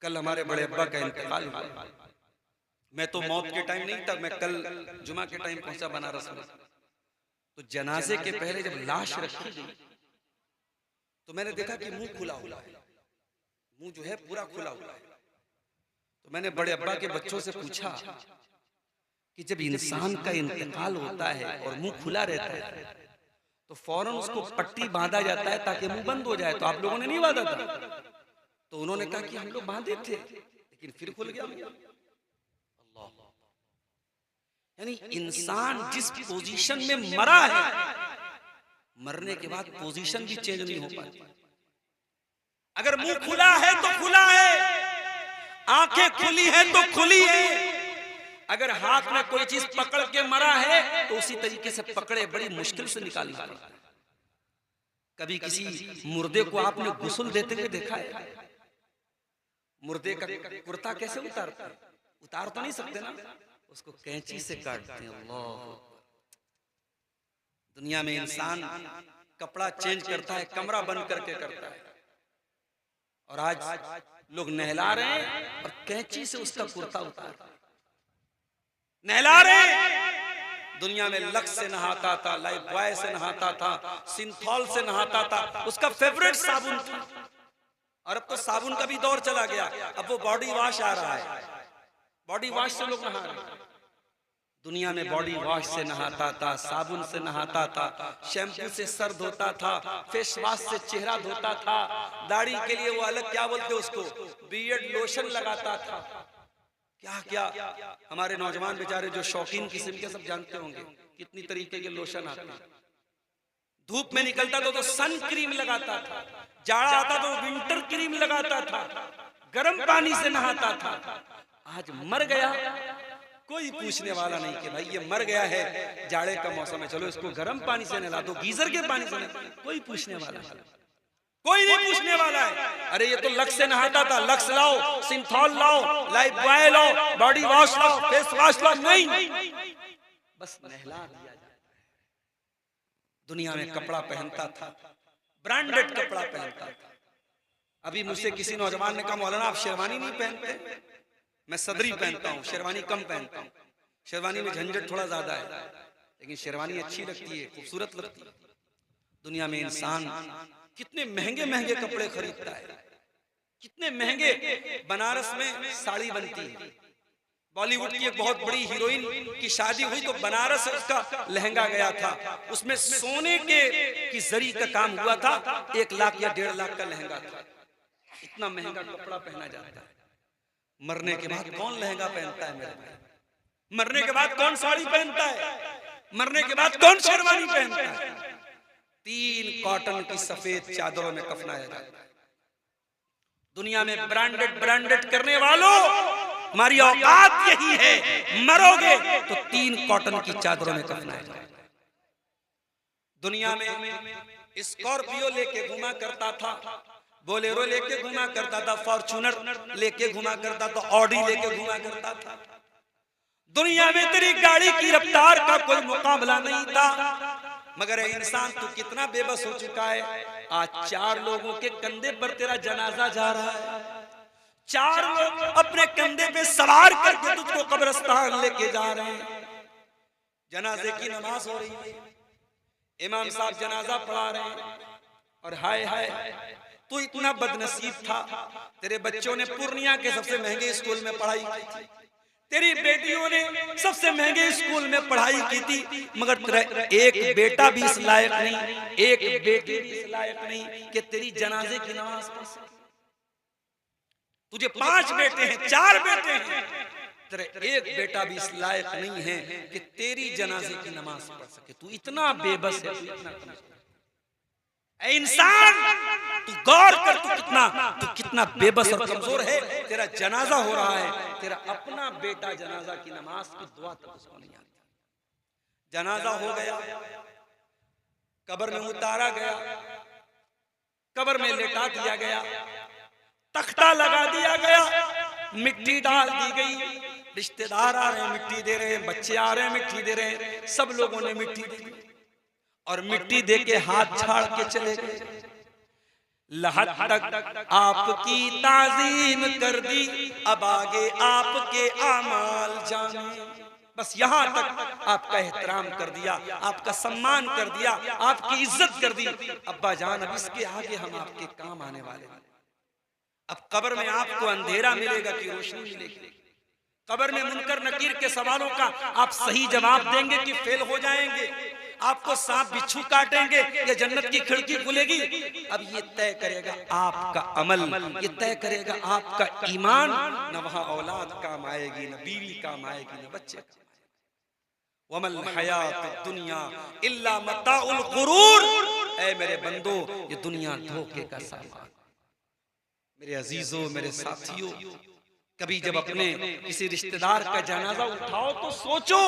कल हमारे बड़े अब्बा का इंतकाल हुआ। मैं तो मौत के टाइम नहीं था, मैं कल जुमा के टाइम पहुंचा बनारस में। तो जनाजे के पहले जब लाश रखी गई तो मैंने देखा कि मुंह खुला हुआ है, मुंह जो है पूरा खुला हुआ है। तो मैंने बड़े अब्बा के बच्चों से पूछा कि जब इंसान का इंतकाल होता है और मुंह खुला रहता है तो फौरन उसको पट्टी बांधा जाता है ताकि मुंह बंद हो जाए, तो आप लोगों ने नहीं बांधा था? तो उन्होंने कहा कि हम लोग बांधे थे लेकिन फिर खुल गया। अल्लाह, यानी इंसान जिस पोजीशन में मरा है, मरने के बाद पोजीशन भी चेंज नहीं हो पाती। अगर मुंह खुला है तो खुला है, आंखें खुली हैं तो खुली है। अगर हाथ में कोई चीज पकड़ के मरा है तो उसी तरीके से पकड़े, बड़ी मुश्किल से निकालना पड़ता है। कभी किसी मुर्दे को आपने गुस्ल देते हुए देखा है? मुर्दे का कुर्ता कैसे उतारते हैं? उतार तो नहीं सकते ना, उसको कैंची से काटते हैं। अल्लाह, दुनिया में इंसान कपड़ा चेंज करता है, कमरा बंद करके करता है, और आज लोग नहला रहे हैं और कैंची से उसका कुर्ता उतार नहला रहे हैं। दुनिया में लक्स से नहाता था, लाइफ बॉय से नहाता था, सिंथॉल से नहाता था, उसका फेवरेट साबुन था। और अब तो साबुन का भी दौर चला गया, अब वो बॉडी वॉश आ रहा है, बॉडी वॉश से लोग नहा रहे हैं। दुनिया में बॉडी वॉश से नहाता था, साबुन से नहाता था, शैम्पू से सर धोता था, फेस वॉश से चेहरा धोता था, दाढ़ी के लिए वो अलग क्या बोलते उसको, बियर्ड लोशन लगाता था। क्या क्या हमारे नौजवान बेचारे जो शौकीन किस्म के, सब जानते होंगे कितनी तरीके के लोशन आते हैं। धूप में निकलता तो सन क्रीम लगाता था, जाड़ा आता तो विंटर क्रीम लगाता था, गर्म पानी से नहाता था। आज मर गया, कोई पूछने वाला नहीं कि भाई ये मर गया है, जाड़े का मौसम है, चलो इसको गर्म पानी से नहला दो, गीजर के पानी से नहला, कोई पूछने वाला नहीं, कोई नहीं पूछने वाला है। अरे ये तो लक्स से नहाता था, लक्स लाओ, सिंथॉल लाओ, लाइफ बॉय लाओ, बॉडी वॉश लाओ, फेस वॉश लाओ, नहीं, बस नहला दिया जाता है। दुनिया में कपड़ा पहनता था, ब्रांडेड कपड़ा पहनता था। अभी मुझसे किसी नौजवान ने कहा मौलाना आप शेरवानी नहीं पहनते? मैं सदरी पहनता हूँ, शेरवानी कम पहनता हूँ। शेरवानी में झंझट थोड़ा ज्यादा है, लेकिन शेरवानी अच्छी लगती है, खूबसूरत लगती है। दुनिया में इंसान कितने महंगे महंगे कपड़े खरीदता है, कितने महंगे। बनारस में साड़ी बनती है, बॉलीवुड की एक बहुत बड़ी हीरोइन की शादी हुई तो बनारस से उसका लहंगा गया था, उसमें सोने की जरी का काम हुआ था, 1 लाख या 1.5 लाख का लहंगा था। इतना महंगा कपड़ा पहना जाता है। मरने के बाद कौन लहंगा पहनता है मेरे भाई? मरने के बाद कौन साड़ी पहनता है? मरने के बाद कौन शेरवानी पहनता है? 3 कॉटन की सफेद चादरों में कफनाया जाता है। दुनिया में ब्रांडेड ब्रांडेड करने वालों, हमारी औकात यही है, मरोगे तो 3 कॉटन की चादरों में कफनाया जाता है। दुनिया में स्कॉर्पियो लेके घुमा करता था, बोलेरो लेके घुमा करता था, फॉर्च्यूनर लेके घुमा करता था, ऑडी लेके घुमा करता था। दुनिया में तेरी गाड़ी की रफ्तार का कोई मुकाबला नहीं था, मगर इंसान तू कितना बेबस हो चुका है। आज 4 लोगों के कंधे पर तेरा जनाजा जा रहा है, 4 लोग अपने कंधे पे सवार करके तुझको कब्रिस्तान लेके जा रहे हैं। जनाजे की नमाज हो रही है, इमाम साहब जनाजा पढ़ा रहे हैं, और हाय हाय तू इतना बदनसीब था, तेरे बच्चों ने पूर्णिया के सबसे महंगे स्कूल में पढ़ाई की थी, तेरी बेटियों ने सबसे महंगे स्कूल में पढ़ाई की थी, मगर तेरा एक बेटा भी इस लायक नहीं, एक बेटी भी इस लायक नहीं कि तेरी जनाजे की नमाज पढ़ सके। तुझे 5 बेटे हैं, 4 बेटे हैं, तेरा एक बेटा भी इस लायक नहीं है कि तेरी जनाजे की नमाज पढ़ सके। तू इतना बेबस है, तू इतना इंसान, तू गौर कर, तू कितना बेबस और कमजोर है। तेरा जनाजा हो रहा है, तेरा अपना बेटा जनाजा की नमाज की दुआ तक उसको नहीं आती। जनाजा हो गया, कब्र में उतारा गया, कब्र में लेटा दिया गया, तख्ता लगा दिया गया, मिट्टी डाल दी गई, रिश्तेदार आ रहे हैं मिट्टी दे रहे हैं, बच्चे आ रहे हैं मिट्टी दे रहे हैं, सब लोगों ने मिट्टी दी और मिट्टी दे के हाथ झाड़ के चले गए। लहद तक आपकी ताजीम कर दी, अब आगे आपके आमाल जाने। बस यहाँ तक आपका एहतराम कर दिया, आपका सम्मान कर दिया, आपकी इज्जत कर दी। अब्बा जान, अब इसके आगे हम आपके काम आने वाले हैं। अब कब्र में आपको अंधेरा मिलेगा कि रोशनी मिलेगी? कब्र में मुनकर नकीर के सवालों का आप सही जवाब देंगे कि फेल हो जाएंगे? आपको सांप बिच्छू काटेंगे या जन्नत की खिड़की खुलेगी? अब ये तय करेगा आपका अमल, ये तय करेगा आपका ईमान। न वहां औलाद काम आएगी, न बीवी काम आएगी, न बच्चे। वमल हयात दुनिया इल्ला मताउल गुरूर। ऐ मेरे बंदो, ये दुनिया धोखे का सामान। मेरे अजीजों, मेरे साथियों, कभी जब अपने किसी रिश्तेदार का जनाजा उठाओ तो सोचो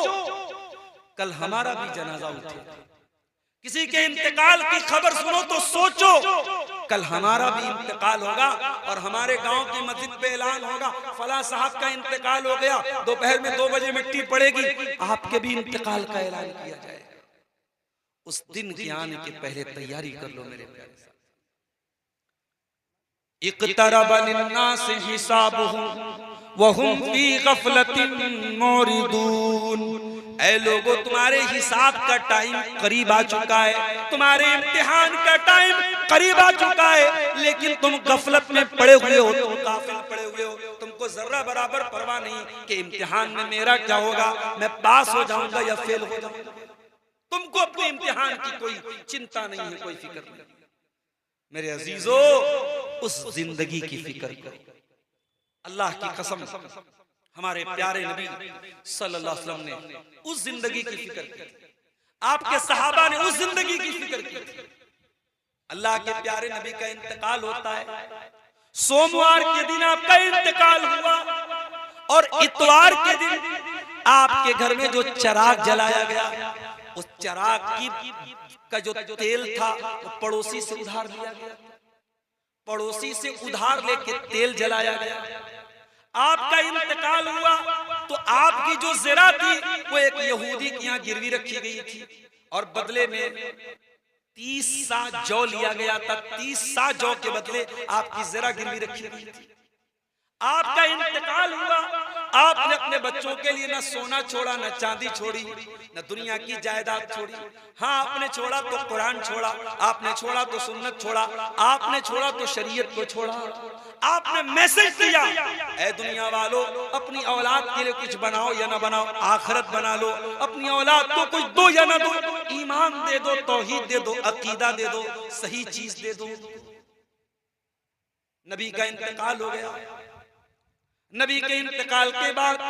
कल हमारा भी जनाजा उठेगा। किसी के इंतकाल की खबर सुनो तो सोचो कल हमारा भी इंतकाल होगा और हमारे गांव की मस्जिद पे ऐलान होगा फला साहब का इंतकाल हो गया, दोपहर में 2 बजे मिट्टी पड़ेगी, आपके भी इंतकाल का ऐलान किया जाएगा। उस दिन के आने के पहले तैयारी कर लो मेरे प्यारे साथ। इक़्तरब लिन्नास हिसाबुहुम वहुम फी गफलतिन मुरिदून। ऐ लोगों, तुम्हारे हिसाब का टाइम करीब आ चुका है, तुम्हारे इम्तिहान का टाइम करीब आ चुका है, लेकिन तुम गफलत में पड़े हुए हो, तुम गाफिल पड़े हुए हो। तुमको जर्रा बराबर परवाह नहीं कि इम्तिहान में मेरा क्या होगा, मैं पास हो जाऊंगा या फेल हो जाऊंगा। तुमको अपने इम्तिहान की कोई चिंता नहीं है, कोई फिक्र नहीं। मेरे अजीजों, उस जिंदगी की फिक्र करो। अल्लाह की कसम, हमारे प्यारे नबी सल्लल्लाहु अलैहि वसल्लम ने उस जिंदगी की फिक्र की, आपके सहाबा ने उस जिंदगी की फिक्र की। अल्लाह के प्यारे नबी का इंतकाल होता है, सोमवार के दिन आपका इंतकाल हुआ और इतवार के दिन आपके घर में जो चिराग जलाया गया, उस चिराग की का जो तेल था वो पड़ोसी से उधार लिया गया, पड़ोसी से उधार लेके तेल जलाया गया। आपका इंतकाल हुआ तो आपकी जो ज़रा थी वो एक यहूदी के यहाँ गिरवी रखी गई थी और बदले में 30 सा जौ लिया गया था। 30 सा जौ के बदले आपकी ज़रा गिरवी रखी गई थी। आपका इंतकाल हुआ, आपने अपने बच्चों के लिए न सोना छोड़ा, न चांदी छोड़ी, न दुनिया की जायदाद छोड़ी। हाँ, आपने छोड़ा तो कुरान छोड़ा, आपने छोड़ा तो सुन्नत छोड़ा, आपने छोड़ा तो शरीयत को छोड़ा। आपने मैसेज दिया, ऐ दुनिया वालों, अपनी औलाद के लिए कुछ बनाओ या ना बनाओ, आखिरत बना लो। अपनी औलाद को कुछ दो या ना दो, ईमान दे दो, तौहीद दे दो, अकीदा दे दो, सही चीज दे दो। नबी का इंतकाल हो गया। नबी के इंतकाल के बाद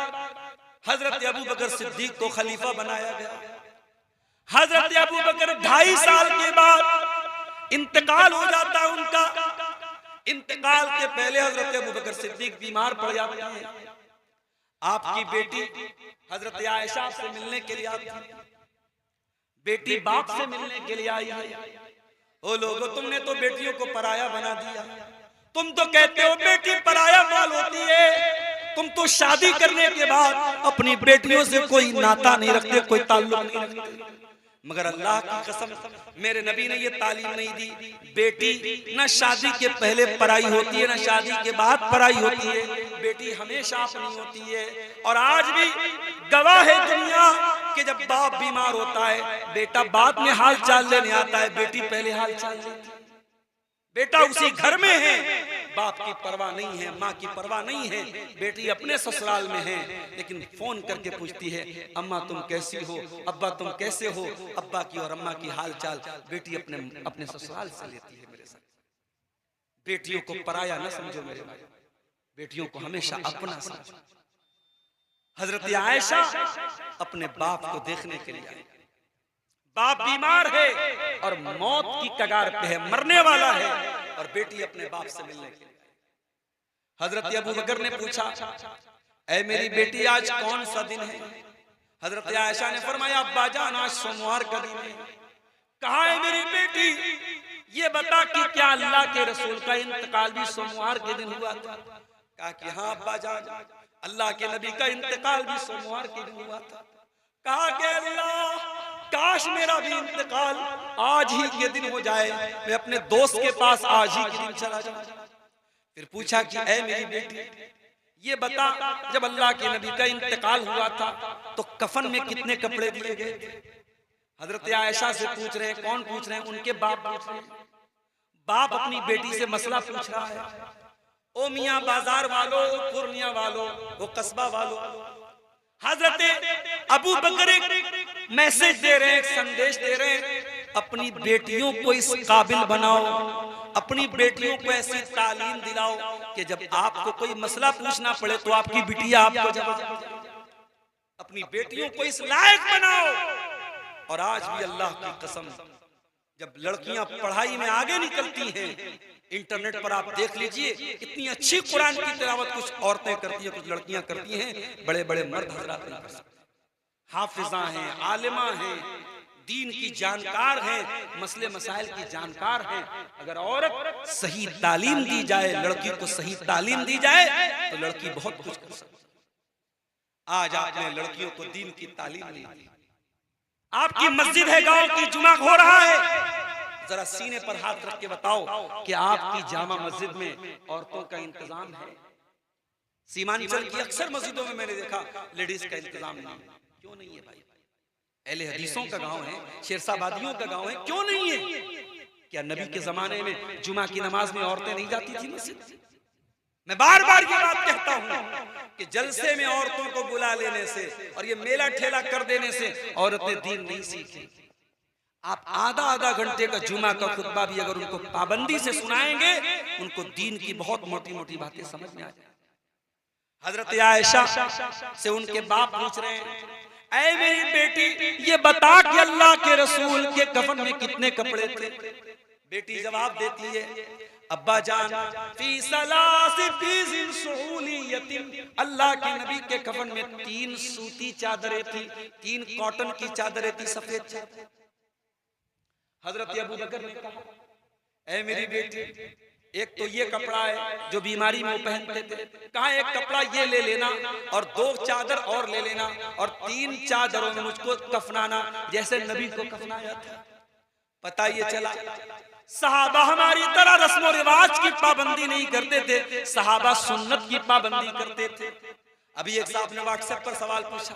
हजरत अबू बकर सिद्दीक को खलीफा बनाया गया। हजरत अबू बकर 2.5 साल के बाद इंतकाल हो जाता उनका। इंतकाल के पहले हजरत अबू बकर सिद्दीक बीमार पड़ जाते हैं। आपकी बेटी हजरत आयशा से मिलने के लिए आती है। बेटी बाप से मिलने के लिए आई है। ओ लोगों, तुमने तो बेटियों को पराया बना दिया। तुम तो कहते हो बेटी पराया माल होती है। तुम तो शादी करने के बाद अपनी बेटियों से कोई नाता नहीं रखते, कोई ताल्लुक नहीं रखते। मगर अल्लाह की कसम, मेरे नबी ने ये तालीम नहीं दी। बेटी न शादी के पहले पराई होती है, न शादी के बाद पराई होती है। बेटी हमेशा अपनी होती है। और आज भी गवाह है दुनिया कि जब बाप बीमार होता है, बेटा बाद में हाल चाल लेने आता है, बेटी पहले हाल चाल लेती है। बेटा उसी घर में है, बाप की परवाह नहीं है, माँ की परवाह नहीं है। बेटी अपने ससुराल में है, लेकिन फोन करके पूछती है, अम्मा तुम कैसी हो, अब्बा तुम कैसे हो। अब्बा की और अम्मा की हाल चाल बेटी अपने ससुराल से लेती है। मेरे साथ बेटियों को पराया न समझो मेरे भाई, बेटियों को हमेशा अपना समझो। हजरत आयशा अपने बाप को देखने के लिए आई। बाप बीमार है और मौत की कगार पे है, मरने वाला है, और बेटी अपने बाप से मिलने के लिए। हजरत अबू बकर ने पूछा, ऐ मेरी बेटी आज कौन सा दिन है? हजरत आयशा ने फरमाया, अब्बा जान आज सोमवार का दिन है। कहा है मेरी बेटी, ये बता कि क्या अल्लाह के रसूल का इंतकाल भी सोमवार के दिन हुआ था? कहा कि हाँ अब्बा जान, अल्लाह के नबी का इंतकाल भी सोमवार के दिन हुआ था। कहा कि अल्लाह काश मेरा भी इंतकाल आज ही के दिन हो जाए, मैं अपने दोस्त के पास आज ही के दिन चला जाऊं। फिर पूछा कि ऐ मेरी बेटी, ये बता, जब अल्लाह के नबी का इंतकाल हुआ था तो कफन में कितने कपड़े दिए गए थे? हजरत आयशा से पूछ रहे हैं। कौन पूछ रहे हैं? उनके बाप पूछ रहे हैं। बाप अपनी बेटी से मसला पूछ रहा है। ओ मियां बाजार वालों, ओ पूर्णिया वालों, ओ कस्बा वालों, हजरत अबू बकर मैसेज दे रहे हैं, संदेश दे रहे हैं, अपनी बेटियों को इस काबिल बनाओ, अपनी बेटियों को ऐसी तालीम दिलाओ कि जब आपको कोई मसला पूछना पड़े तो आपकी बिटिया आपको जवाब। अपनी बेटियों को इस लायक बनाओ। और आज भी अल्लाह की कसम, जब लड़कियां पढ़ाई में आगे निकलती हैं, इंटरनेट पर आप देख लीजिए, इतनी अच्छी कुरान की तिलावत कुछ औरतें करती हैं, कुछ लड़कियां करती हैं, बड़े बड़े मर्द हजरात नहीं कर सकते। हाफिजा हैं, आलिमा हैं, दीन की जानकार हैं, मसले मसाइल की जानकार हैं। अगर औरत सही तालीम दी जाए, लड़की को सही तालीम दी जाए तो लड़की बहुत कुछ कर सकती है। आज आपने लड़कियों को दीन की तालीम नहीं दी। आपकी मस्जिद है, गांव की जुमा हो रहा है, जरा सीने पर हाथ रख के बताओ कि आपकी जामा मस्जिद में औरतों का इंतजाम है? सीमांचल की अक्सर मस्जिदों में मैंने देखा लेडीज का इंतजाम नहीं। क्यों नहीं है भाई? अहले हदीसों का गांव है, शेरशाबादियों का गांव है, क्यों नहीं है? क्या नबी के जमाने में जुमा की नमाज में औरतें नहीं जाती थी मस्जिद? मैं बार बार ये बात कहता हूं कि जलसे में औरतों को बुला लेने से और ये मेला ठेला कर देने से औरतें दीन नहीं सीखी। आप आधा आधा घंटे का जुमा का खुतबा भी अगर उनको पाबंदी से सुनाएंगे, उनको दीन की बहुत मोटी मोटी बातें समझ में आ जाए। हजरत आयशा से उनके बाप पूछ रहे हैं, ऐ मेरी बेटी, ये बता कि अल्लाह के रसूल के कफन में कितने कपड़े थे? बेटी जवाब देती है, अब्बा जान, फी सलासी फीज़िन सुहूलियतिन, अल्लाह के नबी के कफन में 3 सूती चादरें थी, 3 कॉटन की चादरें थी, सफेद चादर। हजरत अबू बकर ने कहा, ऐ मेरी बेटी, एक तो ये कपड़ा है जो बीमारी में वो पहनते थे, कहा एक कपड़ा ये ले लेना और 2 चादर और ले लेना और 3 चादरों में मुझको कफनाना जैसे नबी को कफनाया था। पता ये चला सहाबा हमारी तरह रस्म और रिवाज की पाबंदी नहीं करते थे, सहाबा सुन्नत की पाबंदी करते थे। अभी एक साहब ने व्हाट्सएप पर सवाल पूछा,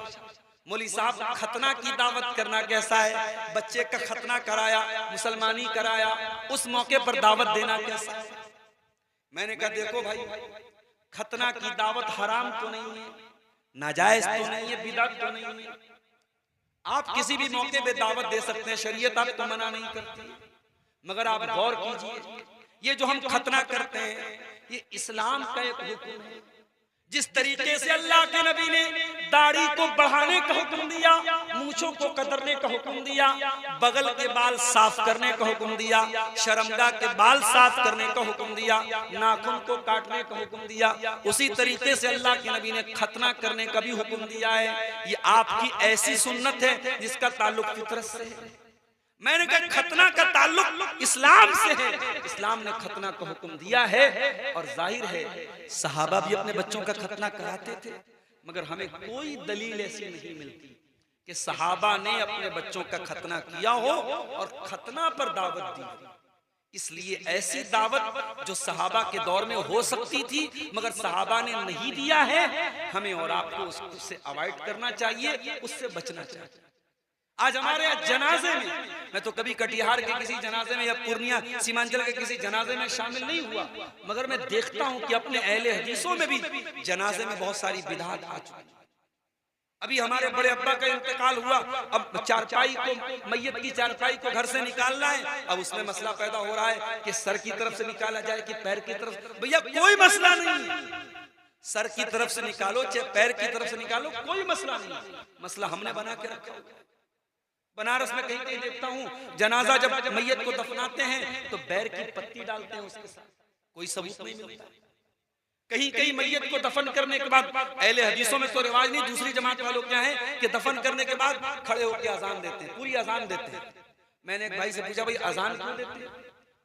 मौली साहब खतना की दावत करना कैसा है? बच्चे का खतना कराया, मुसलमानी कराया, उस मौके पर दावत देना कैसा है? मैंने कहा देखो भाई, खतना की दावत हराम तो नहीं है, नाजायज तो नहीं है, बिदअत तो नहीं है। आप किसी भी मौके पे दावत दे सकते हैं, शरीयत आपको मना नहीं करती। मगर आप गौर कीजिए, ये जो हम खतना करते हैं, ये इस्लाम का एक हुक्म है। जिस तरीके से अल्लाह के नबी ने दाढ़ी को बढ़ाने का हुक्म दिया, मूंछों को कतरने का हुक्म दिया, बगल के बाल साफ करने का हुक्म दिया, शर्मगाह के बाल साफ करने का हुक्म दिया, नाखून को काटने का हुक्म दिया, उसी तरीके से अल्लाह के नबी ने खतना करने का भी हुक्म दिया है। ये आपकी ऐसी सुन्नत है जिसका ताल्लुक फितरत से है। मैंने कहा खतना का ताल्लुक इस्लाम से है, इस्लाम ने खतना का हुक्म दिया है। और जाहिर है सहाबा भी अपने बच्चों का खतना कराते थे, मगर हमें कोई दलील ऐसी नहीं मिलती कि सहाबा ने अपने बच्चों का खतना किया हो और खतना पर दावत दी। इसलिए ऐसी दावत जो सहाबा के दौर में हो सकती थी मगर सहाबा ने नहीं दिया है, हमें और आपको उससे अवॉइड करना चाहिए, उससे बचना चाहिए। आज हमारे यहाँ जनाजे में, मैं तो कभी कटिहार के किसी जनाजे में या पूर्णिया सीमांचल के किसी जनाजे में शामिल नहीं हुआ, मगर मैं देखता हूँ कि अपने अहले हदीसों में भी जनाजे में बहुत सारी बिदअत आ चुकी है। अभी हमारे बड़े अब्बा का इंतकाल हुआ, अब चारपाई को, मैयत की चारपाई को घर से निकालना है। अब उसमें मसला पैदा हो रहा है कि सर की तरफ से निकाला जाए कि पैर की तरफ। भैया कोई मसला नहीं, सर की तरफ से निकालो चाहे पैर की तरफ से निकालो, कोई मसला नहीं। मसला हमने बना के रखा। बनारस में कहीं कहीं देखता हूँ जनाजा जब मैयत को दफनाते हैं तो बैर की पत्ती डालते हैं उसके साथ, कोई सबूत नहीं मिलता। कहीं कहीं मैयत को दफन करने के बाद, अहले हदीसों में तो रिवाज नहीं, दूसरी जमात वालों क्या है कि दफन करने के बाद खड़े होकर अजान देते हैं, पूरी अजान देते हैं। मैंने एक भाई से पूछा, भाई अजान क्यों देते हैं?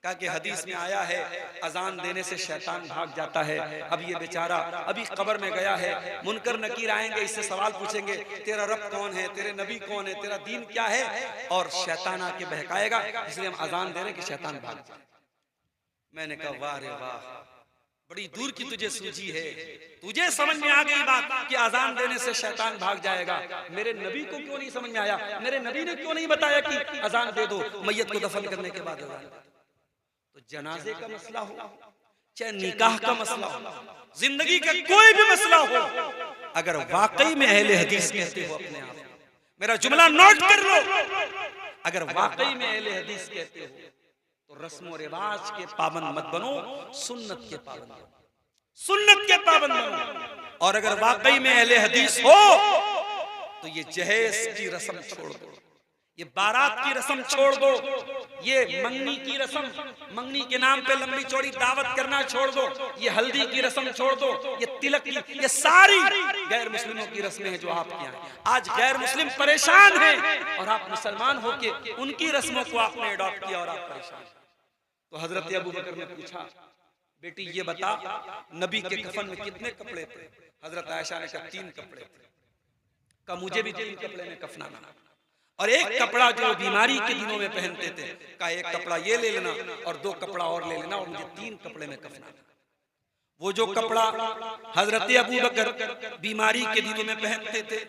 कहा कि हदीस में आया है अजान देने से शैतान भाग जाता है। अब ये बेचारा अभी कब्र में गया है, मुनकर नकीर आएंगे, इससे सवाल पूछेंगे तेरा रब कौन है, तेरे नबी कौन है, तेरा दीन क्या है, और शैतान आके बहकाएगा, इसलिए हम अजान दे रहे कि शैतान भाग जाए। मैंने कहा वाह रे वाह, बड़ी दूर की तुझे सूझी है, तुझे समझ में आ गई बात कि अजान देने से शैतान भाग जाएगा। मेरे नबी को क्यों नहीं समझ में आया? मेरे नबी ने क्यों नहीं बताया कि अजान दे दो मैयत को दफन करने के बाद अजान? तो जनाजे का मसला हो, चाहे निकाह का मसला हो, जिंदगी का कोई भी मसला हो, अगर वाकई में अहले हदीस कहते हो अपने आप, मेरा जुमला नोट कर लो, अगर वाकई में अहले हदीस कहते हो तो रस्म रिवाज के पाबंद मत बनो, सुन्नत के पाबंद बनो, सुन्नत के पाबंद बनो। और अगर वाकई में अहले हदीस हो तो ये जहेज की रस्म छोड़ दो, ये बारात की रस्म छोड़ दो, ये मंगनी की रस्म, मंगनी के नाम पे लंबी चौड़ी दावत करना छोड़ दो, ये हल्दी की रस्म छोड़ दो, ये तिलक की, ये सारी गैर मुस्लिमों की रस्में हैं जो आपके यहाँ। आज गैर मुस्लिम परेशान हैं और आप मुसलमान होके उनकी रस्मों को आपने अडॉप्ट किया और आप परेशान। तो हजरत अबू बकर ने पूछा, बेटी ये बता नबी के कफन में कितने कपड़े थे? हजरत आयशा ने कहा 3 कपड़े थे। कहा मुझे भी 3 कपड़े में कफनाना, और एक कपड़ा जो बीमारी के दिनों में पहनते थे, कहा एक कपड़ा ये ले लेना और 2 कपड़ा और ले लेना, और मुझे 3 कपड़े में कफनाना। वो जो कपड़ा हजरत अबू बकर बीमारी के दिनों में पहनते थे,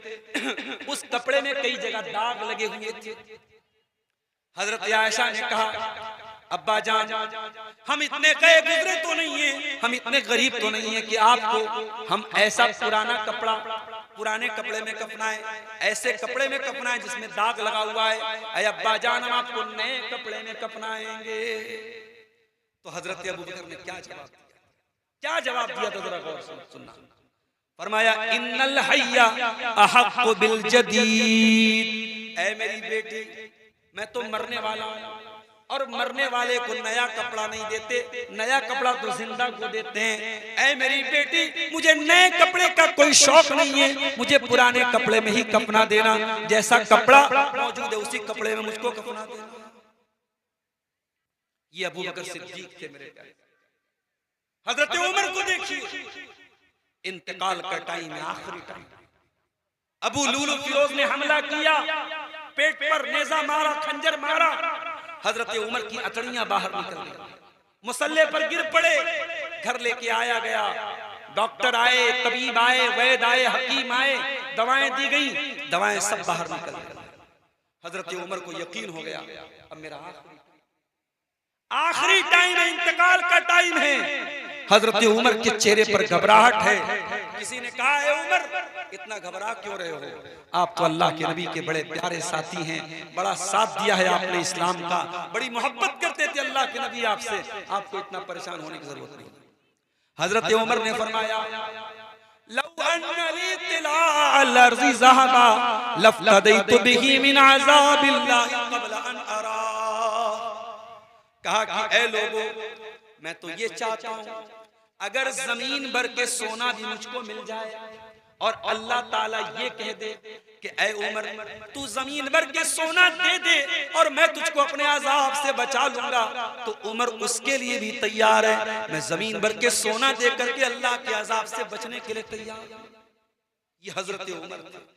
उस कपड़े में कई जगह दाग लगे हुए थे। हजरत आयशा ने कहा अब्बा जान, हम इतने गए गुजरे तो नहीं है, हम इतने गरीब तो नहीं है कि आपको हम ऐसा पुराना कपड़ा पुराने कपड़े में कफनाएं, ऐसे कपड़े में कफनाएं जिसमें दाग लगा हुआ है। अरे अब्बा जान, हम आपको नए कपड़े में कफनाएंगे। तो हजरत अबू बकर ने क्या जवाब दिया? क्या जवाब दिया तो जरा गौर से सुनना। फरमाया इन्नल हय्या अहक्कु बिल जदीद, ऐ मेरी बेटी मैं तो मरने वाला हूं, और मरने वाले को नया कपड़ा नहीं देते, नया कपड़ा तो जिंदा को देते हैं। ऐ मेरी बेटी मुझे नए कपड़े का कोई शौक नहीं है, मुझे पुराने कपड़े में ही कफना देना, जैसा कपड़ा मौजूद है उसी कपड़े में मुझको कफना देना। ये अबू बकर सिद्दीक थे मेरे प्यारे। हजरत उमर को देखिए, इंतकाल का टाइम है, आखिरी टाइम। अबू लूलू फिरोज ने हमला किया, पेट पर नेजा मारा, खंजर मारा, हजरत उमर की अतड़ियां बाहर निकल गई, मुसल्ले पर गिर पड़े। घर लेके आया गया, डॉक्टर आए, तबीब आए, वैद आए, हकीम आए, दवाएं दी गई, दवाएं सब बाहर निकल गई। हजरत उमर को यकीन हो गया अब मेरा आखिरी टाइम है, इंतकाल का टाइम है। हजरत उमर के चेहरे पर घबराहट है। किसी ने कहा है उमर इतना घबरा क्यों रहे हो? आप तो अल्लाह के नबी के बड़े प्यारे साथी हैं, बड़ा साथ दिया है आपने इस्लाम का, बड़ी मोहब्बत करते थे अल्लाह के नबी आपसे, आपको इतना परेशान होने की जरूरत नहीं। हजरत उमर ने फरमाया लौ अन्ना ली तिलाअल अर्ज़ि ज़हबा लफ़दैतु बिही मिन अज़ाबिल्लाहि क़ब्ल अन अरा। कहा कि ऐ लोगों, मैं तो ये चाहता हूं अगर जमीन भर के सोना भी मुझको मिल जाए और अल्लाह ताला ये कह दे कि ऐ उमर तू जमीन भर के सोना दे दे और मैं तुझको अपने अजाब से बचा लूंगा, तो उमर उसके लिए भी तैयार है। मैं जमीन भर के सोना दे करके अल्लाह के अजाब से बचने के लिए तैयार हूं। ये हजरत उमर थे,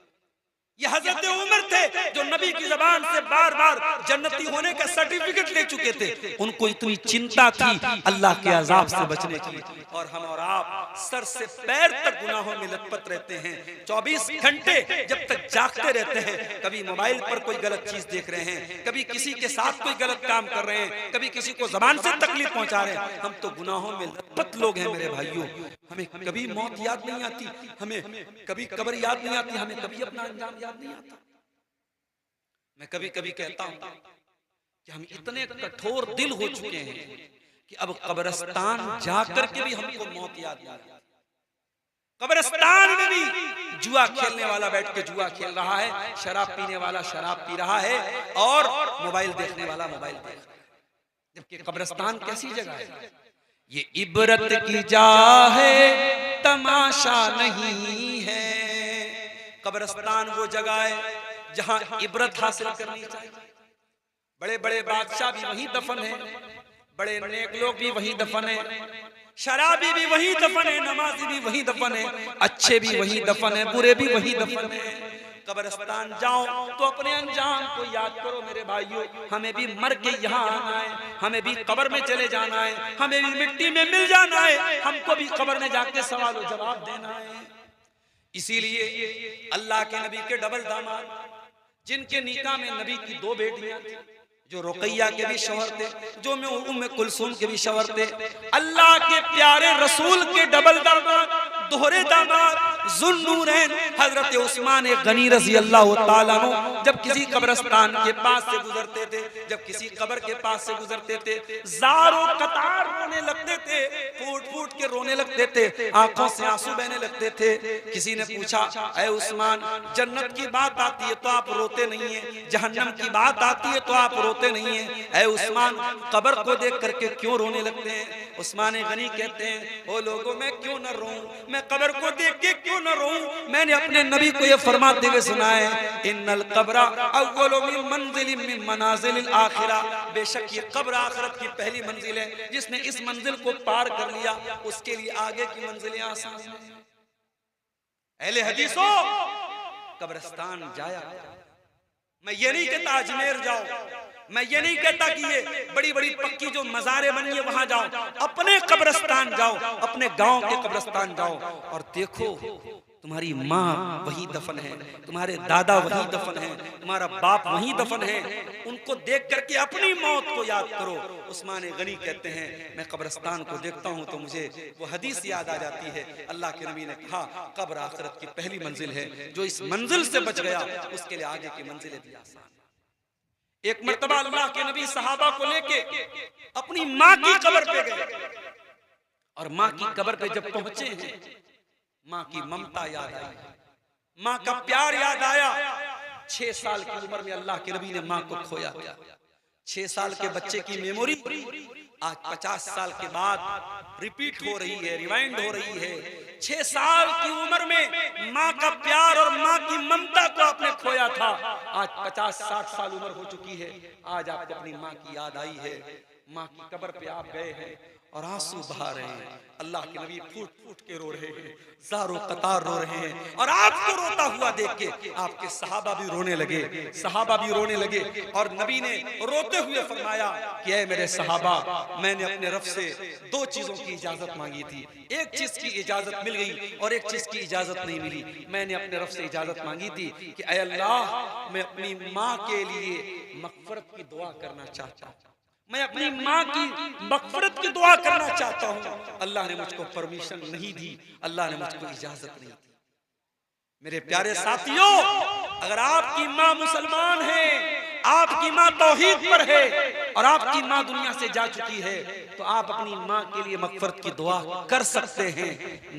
ये हजरत उमर थे जो नबी की जबान से बार बार जन्नती होने का सर्टिफिकेट ले चुके थे। उनको इतनी चिंता थी अल्लाह के अजाब से बचने की। और हम और आप सर से पैर तक गुनाहों में लथपथ रहते हैं, 24 घंटे जब तक जागते रहते हैं। कभी मोबाइल पर कोई गलत चीज देख रहे हैं, कभी किसी के साथ कोई गलत काम कर रहे हैं, कभी किसी को जबान से तकलीफ पहुंचा रहे हैं। हम तो गुनाहों में लथपथ लोग हैं मेरे भाइयों। हमें कभी मौत याद नहीं आती, हमें कभी कब्र याद नहीं आती, हमें कभी अपना अंजाम याद नहीं आता। मैं कभी कभी कहता हूं कि हम इतने कठोर दिल हो चुके हैं कि अब कब्रिस्तान जाकर के भी हमको मौत याद नहीं आती। कब्रिस्तान में भी जुआ खेलने वाला बैठ के जुआ खेल रहा है, शराब पीने वाला शराब पी रहा है और मोबाइल देखने वाला मोबाइल देख रहा है, जबकि कब्रिस्तान कैसी जगह है? ये इबरत की जा है, तमाशा नहीं है। कब्रिस्तान वो जगह है जहां इबरत हासिल करनी चाहिए। बड़े बड़े बादशाह भी वहीं दफन हैं, बड़े नेक लोग भी वही दफन है, शराबी भी वही दफन है, नमाजी भी वही दफन है, अच्छे भी वही दफन है, बुरे भी वही दफन है। कब्रिस्तान जाओ तो अपने अंजाम को याद करो मेरे भाइयों। हमें भी मर के यहाँ आना है, हमें भी कब्र में चले जाना है, हमें भी मिट्टी में मिल जाना है, हमको भी कब्र में जाके सवाल और जवाब देना है। इसीलिए अल्लाह के नबी के डबल दामाद, जिनके निकाह में नबी की 2 बेटियां, जो रुकैया के भी शौहर थे, जो उम्मे कुलसूम के भी शौहर थे, अल्लाह के प्यारे रसूल के डबल दामाद, दोहरे दामाद ज़ुन्नूरैन हजरत उस्मान गनी रज़ी अल्लाह ताला अन्हु जब किसी कब्रिस्तान के पास से गुजरते थे, जब किसी कब्र के पास से गुजरते थे, ज़ारों कतार रोने लगते थे, फूट फूट के रोने लगते थे, आंखों से आंसू बहने लगते थे। किसी ने पूछा, ऐ उस्मान, जन्नत की बात आती है तो आप रोते नहीं है, जहन्नम की बात आती है तो आप रोते नहीं है, ऐ उस्मान कब्र को देख करके क्यों रोने लगते हैं? उस्मान गनी कहते हैं, ओ लोगों, मैं क्यों न रोऊं, मैं कब्र को देख के क्यों न रोऊं? मैंने अपने नबी को ये फरमाते हुए सुना है, इन्नल कब्र अव्वलु मिन मंजिलिन मिन मनाजिलिल आखिरा, बेशक ये कब्र आखिरत की पहली मंजिल है, जिसने इस मंजिल को पार कर लिया उसके लिए आगे की मंजिलें आसान हैं। अहले हदीसों, कब्रिस्तान जाया, मैं ये नहीं कहता अजमेर जाओ, मैं ये नहीं कहता कि ये बड़ी बड़ी पक्की जो मज़ारे बनी है वहां जाओ, अपने कब्रिस्तान जाओ, अपने गांव के कब्रिस्तान जाओ और देखो तुम्हारी माँ वही दफन है, तुम्हारे दादा वही दफन है, तुम्हारा बाप वही दफन है, उनको देख करके अपनी मौत को याद करो। उस्मान गनी कहते हैं, मैं कब्रिस्तान को देखता हूँ तो मुझे वो हदीस याद आ जाती है, अल्लाह के नबी ने कहा कब्र आखिरत की पहली मंजिल है, जो इस मंजिल से बच गया उसके लिए आगे की मंजिलें भी आसान। एक मर्तबा अल्लाह के नबी सहाबा को लेके अपनी माँ की कब्र पे गए और माँ की कब्र पे जब पहुंचे हैं, माँ की ममता याद आई, माँ का प्यार याद आया। 6 साल की उम्र में अल्लाह के नबी ने माँ को खोया। 6 साल के बच्चे की मेमोरी आज 50 साल के बाद रिपीट हो रही है, रिवाइंड हो रही है। 6 साल की उम्र में माँ का प्यार और माँ की ममता को आपने खोया था, आज 50-60 साल उम्र हो चुकी है, आज आपको अपनी माँ की याद आई है, माँ की कब्र पे आप गए हैं और आंसू बहा रहे हैं। अल्लाह के नबी फूट फूट के रो रहे हैं, ज़ारों कतार रो रहे हैं और आपको रोता हुआ देख के आपके सहाबा भी रोने लगे, सहाबा भी रोने लगे और नबी ने रोते हुए फरमाया कि ऐ मेरे सहाबा, मैंने अपने रब से 2 चीजों की इजाजत मांगी थी, एक चीज की इजाजत मिल गई और एक चीज की इजाजत नहीं मिली। मैंने अपने रब से इजाजत मांगी थी कि ऐ अल्लाह, मैं अपनी माँ के लिए मग़फ़िरत की दुआ करना चाहता हूँ, मैं अपनी माँ की मग़फ़िरत की दुआ करना चाहता हूँ। अल्लाह ने मुझको परमिशन नहीं दी, अल्लाह ने मुझको इजाजत नहीं दी। मेरे प्यारे साथियों, अगर आपकी माँ मुसलमान है, आपकी माँ तौहीद पर है और आपकी माँ दुनिया से जा चुकी है, तो आप अपनी माँ के लिए मग़फ़िरत की दुआ कर सकते हैं।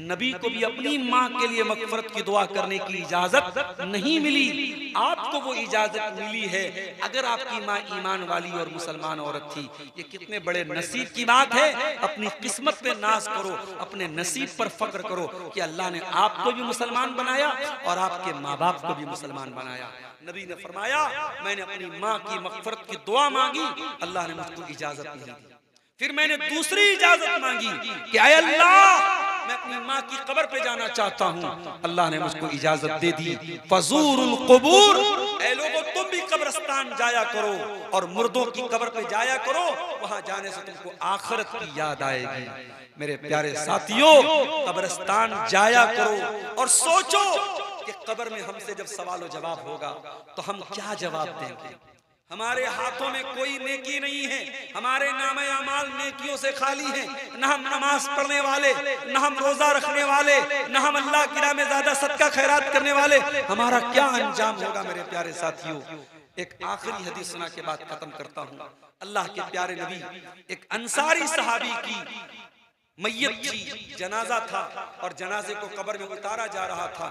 नबी को भी अपनी माँ के लिए मग़फ़िरत की दुआ करने की इजाजत नहीं मिली, आपको वो इजाजत मिली है अगर आपकी माँ ईमान वाली और मुसलमान औरत थी। ये कितने बड़े नसीब की बात है। अपनी किस्मत पे नाज करो, अपने नसीब पर फख्र करो कि अल्लाह ने आपको भी मुसलमान बनाया और आपके माँ बाप को भी मुसलमान बनाया। नबी ने फरमाया, मैंने अपनी माँ की मग़फ़िरत की दुआ मांगी, अल्लाह ने मुझको इजाजत नहीं दी। फिर मैंने दूसरी इजाजत मांगी कि ऐ अल्लाह, मैं अपनी माँ की कब्र पे जाना चाहता हूँ, अल्लाह ने मुझको इजाजत दे दी। फज़ूरुल क़ुबूर, ऐ लोगों, तुम भी कब्रिस्तान जाया करो और मुर्दों की कब्र पे जाया करो, वहां जाने से तुमको आखिरत की याद आएगी। मेरे प्यारे साथियों, कब्रिस्तान जाया करो और सोचो कि कब्र में हमसे जब सवाल और जवाब होगा तो हम क्या जवाब देंगे। हमारे हाथों में कोई नेकी नहीं है, हमारे नामे अमाल नेकियों से खाली हैं, न हम नमाज पढ़ने वाले, न हम रोजा रखने वाले, न हम अल्लाह की राह में ज्यादा सदका खैरात करने वाले। हमारा क्या अंजाम होगा मेरे प्यारे साथियों। एक आखिरी हदीस सुना के बाद खत्म करता हूँ। अल्लाह के प्यारे नबी, एक अंसारी सहाबी की मैयत थी, जनाजा था और जनाजे को कब्र में उतारा जा रहा था।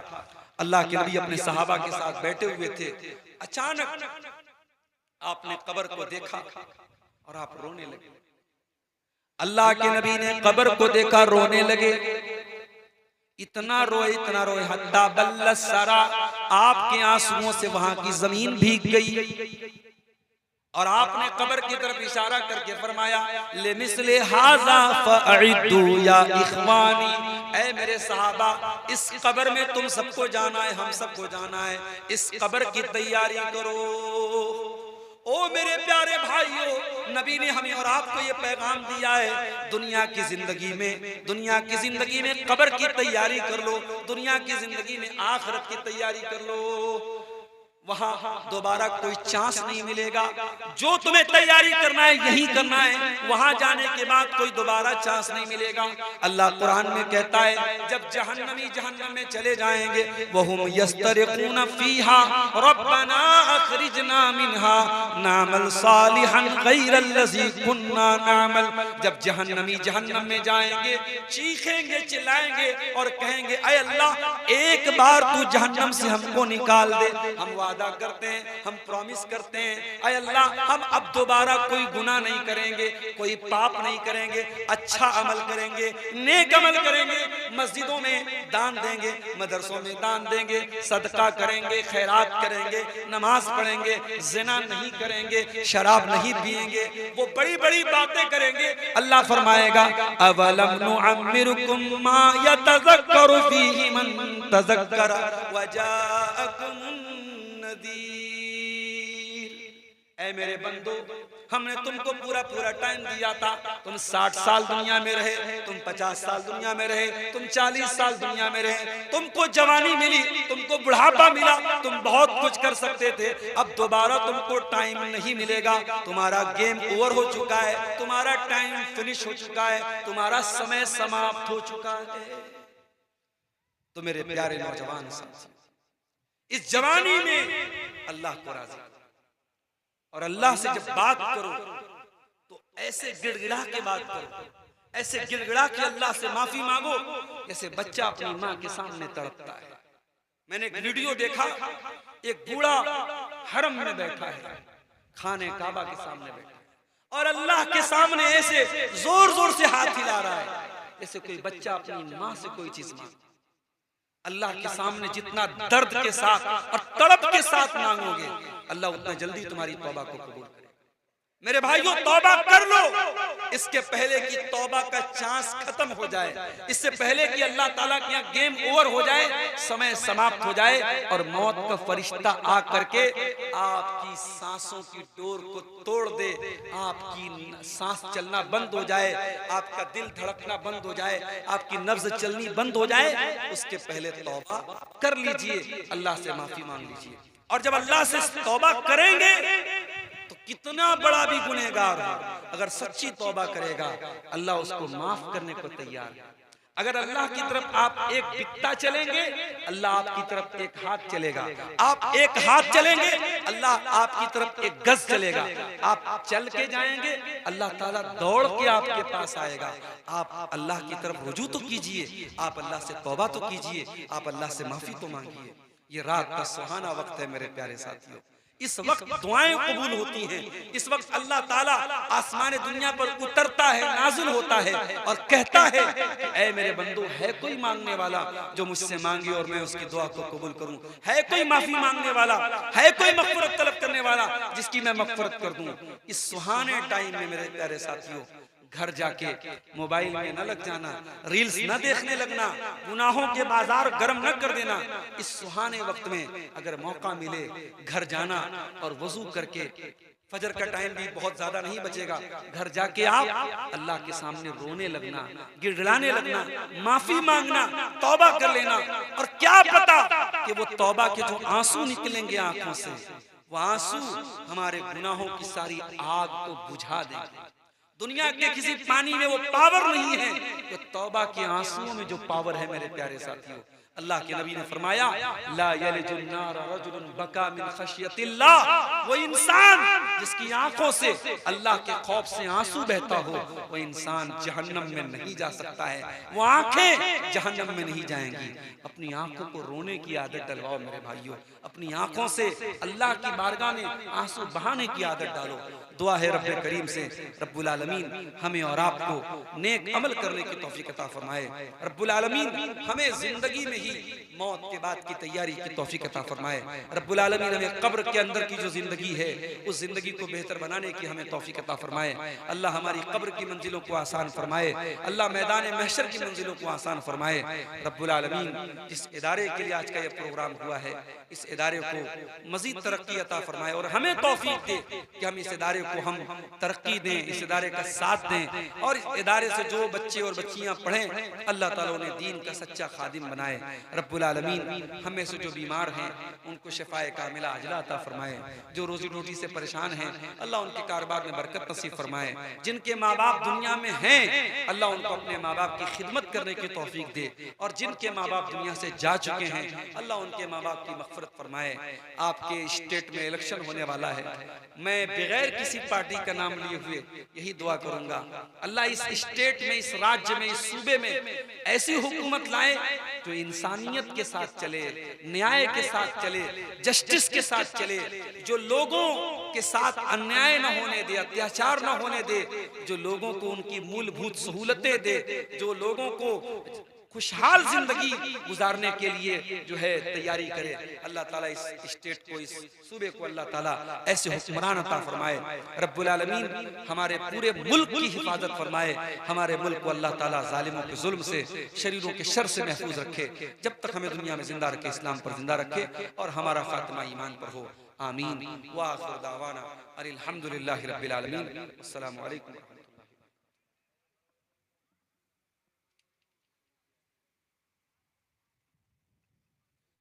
अल्लाह के नबी अपने सहाबा के साथ बैठे हुए थे। अचानक आपने कब्र को देखा और आप रोने लगे। अल्लाह के नबी ने कब्र को देखा, रोने लगे। इतना रोए हत्ता बल्लस सरा, आपके आंसुओं से वहां की जमीन भीग गई। और आपने कब्र की तरफ इशारा करके फरमाया ले मिसले हाजा फअइदू या इखवानी, ऐ मेरे सहाबा इस कब्र में तुम सबको जाना है, हम सबको जाना है, इस कब्र की तैयारी करो। ओ मेरे प्यारे भाइयों, नबी ने हमें और आपको ये पैगाम दिया है, दुनिया की जिंदगी में कब्र की तैयारी कर लो, दुनिया की जिंदगी में आखिरत की तैयारी कर लो। वहां दोबारा कोई चांस नहीं मिलेगा। जो तुम्हें तैयारी करना है यही करना है, वहां जाने के बाद कोई दोबारा चांस नहीं मिलेगा। अल्लाह कुरान में कहता है जब जहन्नमी जहन्नम में चले जाएंगे वहुम यस्तरिकून फीहा रब्बना अखरिजना मिनहा नामल सालिहन गैरल्लज़ी कुन्ना नामल। जब जहन्नमी जहन्नम में जाएंगे चीखेंगे चिल्लाएंगे और कहेंगे ऐ अल्लाह एक बार तू जहन्नम से हमको निकाल दे, हम वादा करते हैं, हम प्रॉमिस करते हैं, ऐ अल्लाह हम अब दोबारा कोई गुनाह नहीं करेंगे, कोई पाप नहीं करेंगे, अच्छा अमल करेंगे, नेक अमल करेंगे, मस्जिदों में दान देंगे, मदरसों में दान देंगे, सदका करेंगे, खैरात करेंगे, नमाज पढ़ेंगे, ज़िना नहीं करेंगे, शराब नहीं पिएंगे, वो बड़ी बड़ी बातें करेंगे। अल्लाह फरमाएगा अवलम नुअम्मिरुकुम मा यतज़क्करु फीहि मन तज़क्कर वजाअकुमुन नज़ीर। ऐ मेरे बंदो, हमने तुमको पूरा टाइम दिया था, तुम 60 साल दुनिया में रहे, तुम 50 साल दुनिया में रहे, तुम 40 साल दुनिया में रहे, तुमको जवानी मिली, तुमको बुढ़ापा मिला, तुम बहुत कुछ कर सकते थे। अब दोबारा तुमको टाइम नहीं मिलेगा, तुम्हारा गेम ओवर हो चुका है, तुम्हारा टाइम फिनिश हो चुका है, तुम्हारा समय समाप्त हो चुका है। तो मेरे प्यारे नौजवान साथी, इस जवानी में अल्लाह को राजी और अल्लाह से जब बात करो तो ऐसे गिड़गिड़ा के बात करो, ऐसे गिड़गिड़ा के अल्लाह से माफी मांगो जैसे बच्चा अपनी माँ के सामने तड़पता है। मैंने एक वीडियो देखा, एक बूढ़ा हरम में बैठा है, खाने काबा के सामने बैठा है और अल्लाह के सामने ऐसे जोर जोर से हाथ हिला रहा है जैसे कोई बच्चा अपनी माँ से कोई चीज मांगे। अल्लाह के सामने जितना दर्द के साथ और तड़प के साथ मांगोगे अल्लाह उतना जल्दी तुम्हारी तौबा को कबूल करे। मेरे भाइयों, तौबा कर लो, इसके पहले कि तौबा का चांस खत्म हो जाए, इससे पहले कि अल्लाह ताला के यहाँ गेम ओवर हो जाए, समय समाप्त हो जाए और मौत का फरिश्ता आ करके आपकी सांसों की डोर को तोड़ दे, आपकी सांस चलना बंद हो जाए, आपका दिल धड़कना बंद हो जाए, आपकी नब्ज चलनी बंद हो जाए, उसके पहले तौबा कर लीजिए, अल्लाह से माफी मांग लीजिए। और जब अल्लाह से तौबा करेंगे तो कितना बड़ा भी गुनहगार हो, अगर सच्ची तौबा करेगा अल्लाह उसको माफ करने को तैयार है। अगर अल्लाह की तरफ आप एक बित्ता चलेंगे अल्लाह आपकी तरफ एक हाथ चलेगा, आप एक हाथ चलेंगे अल्लाह आपकी तरफ एक गज चलेगा, आप चल के जाएंगे अल्लाह ताला दौड़ के आपके पास आएगा। आप अल्लाह की तरफ रुजू तो कीजिए, आप अल्लाह से तौबा तो कीजिए, आप अल्लाह से माफी तो मांगिए। ये रात का सुहाना वक्त है मेरे प्यारे साथियों, इस वक्त दुआएं कबूल होती हैं, इस वक्त अल्लाह ताला आसमान दुनिया पर उतरता है, नाज़िल होता है और कहता है कि ऐ मेरे बंदो, है कोई मांगने वाला जो मुझसे मांगे और मैं उसकी दुआ को कबूल करूं? है कोई माफी मांगने वाला? है कोई मग़फ़िरत तलब करने वाला जिसकी मैं मग़फ़िरत कर दूं? इस सुहाने टाइम में मेरे प्यारे साथियों, घर जाके मोबाइल में न लग जाना, रील्स न देखने लगना, गुनाहों के बाजार गर्म न कर देना। इस सुहाने वक्त में अगर मौका मिले घर जाना और वजू करके, फजर का टाइम भी बहुत ज्यादा नहीं बचेगा, घर जाके आप अल्लाह के सामने रोने लगना, गिड़गिड़ाने लगना, माफी मांगना, तौबा कर लेना। और क्या पता कि वो तौबा के जो आंसू निकलेंगे आंखों से, वो आंसू हमारे गुनाहों की सारी आग को बुझा देंगे। दुनिया के किसी पानी में वो पावर नहीं है, तो तौबा के आंसुओं में जो पावर है मेरे प्यारे साथियों। अल्लाह के नबी ने फरमाया ला यलिजुन नार रजुलन बका मिन खशियतिल्लाह, वो इंसान जिसकी आंखों से अल्लाह के खौफ से आंसू बहता हो वो इंसान जहन्नम में नहीं जा सकता है, वो आंखें जहन्नम में नहीं जाएंगी। अपनी आंखों को रोने की आदत डलवाओ मेरे भाइयों, अपनी आंखों से अल्लाह की बारगाह में आंसू बहाने की आदत डालो। दुआ है रब्बे करीम से रब्बुल आलमीन हमें और आपको नेक अमल करने की तौफीक अता फरमाए। रब्बुल आलमीन हमें जिंदगी में ही मौत के बाद की तैयारी की तौफीक अता फरमाए। रब्बुल आलमीन हमें कब्र के अंदर की जो जिंदगी है उस जिंदगी को बेहतर बनाने की हमें तौफीक अता फरमाए। अल्लाह हमारी कब्र की मंजिलों को आसान फरमाए। अल्लाह मैदान महशर की मंजिलों को आसान फरमाए। रब्बुल आलमीन जिस इदारे के लिए आज का ये प्रोग्राम हुआ है इस इदारे को मजीद तरक्की अता फरमाए और हमें तौफीक दे कि हम इस इदारे को हम तरक्की दें, इस इदारे का साथ दें और इस इदारे से जो बच्चे और बच्चियां पढ़ें अल्लाह ताला उन्हें दीन का सच्चा खादिम बनाए। रब्बुल आलमीन हम में से जो बीमार हैं उनको शिफाए कामिला अजला अता फरमाए। जो रोजी रोटी से परेशान हैं अल्लाह उनके कारोबार में बरकत नसीब फरमाए। जिनके माँ बाप दुनिया में हैं अल्लाह उनको अपने माँ बाप की खिदमत करने की तौफीक दे और जिनके माँ बाप दुनिया से जा चुके हैं अल्लाह उनके माँ बाप की मग़फ़िरत फरमाए। आपके स्टेट में इलेक्शन होने वाला है, मैं बगैर किसी पार्टी का नाम लिए हुए यही दुआ करूंगा अल्लाह इस स्टेट में, इस राज्य में, इस सूबे में ऐसी हुकूमत लाए जो इंसानियत के साथ चले, न्याय के साथ चले, जस्टिस के साथ चले, जो लोगों के साथ अन्याय न होने दे, अत्याचार न होने दे, जो लोगों को उनकी मूलभूत सहूलतें दे, जो लोगों को खुशहाल जिंदगी गुजारने के लिए जो है तैयारी करे। अल्लाह ताला इस स्टेट को, इस सूबे को अल्लाह ताला ऐसे हुक्मरान अता फरमाए। रब्बुल आलमीन हमारे पूरे मुल्क की हिफाजत फरमाए। हमारे मुल्क को अल्लाह ताला जालिमों के जुल्म से, शरीरों के शर से महफूज रखे। जब तक हमें दुनिया में जिंदा रखे इस्लाम पर जिंदा रखे और हमारा खात्मा ईमान पर हो। आमीन। व आखिर दावाना अनिल हम्दुलिल्लाहि रब्बिल आलमीन। अस्सलामु अलैकुम।